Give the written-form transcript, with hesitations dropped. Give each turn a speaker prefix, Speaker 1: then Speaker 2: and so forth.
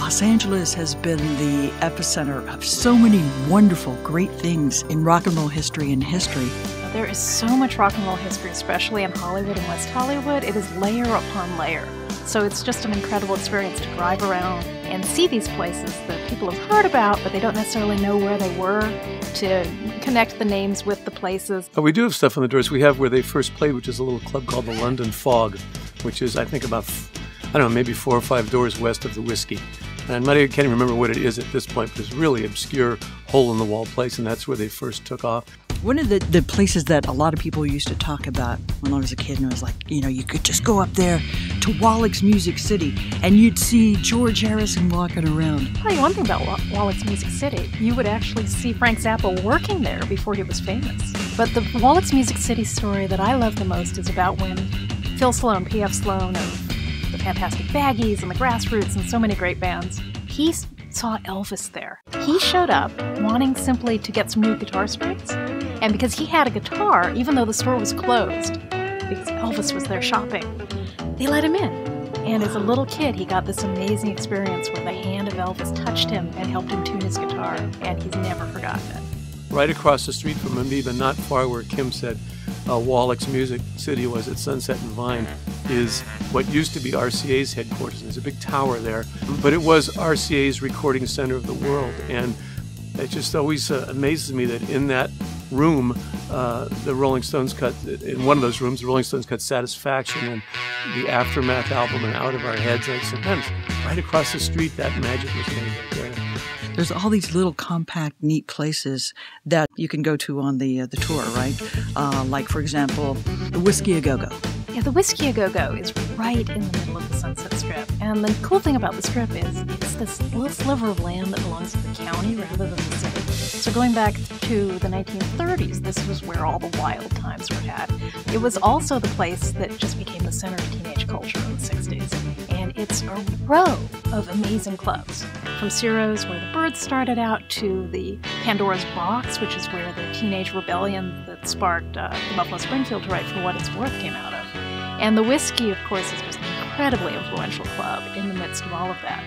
Speaker 1: Los Angeles has been the epicenter of so many wonderful, great things in rock and roll history and history.
Speaker 2: There is so much rock and roll history, especially in Hollywood and West Hollywood. It is layer upon layer. So it's just an incredible experience to drive around and see these places that people have heard about, but they don't necessarily know where they were, to connect the names with the places.
Speaker 3: We do have stuff on the doors. We have where they first played, which is a little club called the London Fog, which is, I think, about, maybe 4 or 5 doors west of the Whiskey. And I can't even remember what it is at this point, but it's a really obscure hole-in-the-wall place, and that's where they first took off.
Speaker 1: One of the places that a lot of people used to talk about when I was a kid, and it was like, you could just go up there to Wilde's Music City, and you'd see George Harrison walking around.
Speaker 2: I'll tell you one thing about Wilde's Music City. You would actually see Frank Zappa working there before he was famous. But the Wilde's Music City story that I love the most is about when Phil Sloan, P.F. Sloan of the Fantastic Baggies and the Grassroots and so many great bands, he saw Elvis there. He showed up wanting simply to get some new guitar strings, and because he had a guitar, even though the store was closed, because Elvis was there shopping, they let him in. And as a little kid, he got this amazing experience where the hand of Elvis touched him and helped him tune his guitar, and he's never forgotten it.
Speaker 3: Right across the street from Amoeba, not far where Kim said Wallach's Music City was at Sunset and Vine, is what used to be RCA's headquarters. There's a big tower there, but it was RCA's recording center of the world. And it just always amazes me that in that room, the Rolling Stones cut, in one of those rooms, the Rolling Stones cut Satisfaction and the Aftermath album and Out of Our Heads. And I said, man, right across the street, that magic was made right there.
Speaker 1: There's all these little compact, neat places that you can go to on the tour, right? Like, for example, the Whiskey A Go-Go.
Speaker 2: Yeah, the Whiskey A Go-Go is right in the middle of the Sunset Strip. And the cool thing about the Strip is it's this little sliver of land that belongs to the county rather than the city. So going back to the 1930s, this was where all the wild times were had. It was also the place that just became the center of teenage culture in the 60s. And it's a row of amazing clubs. From Ciro's, where the Birds started out, to the Pandora's Box, which is where the teenage rebellion that sparked the Buffalo Springfield to write For What It's Worth came out of. And the Whiskey, of course, is just an incredibly influential club in the midst of all of that.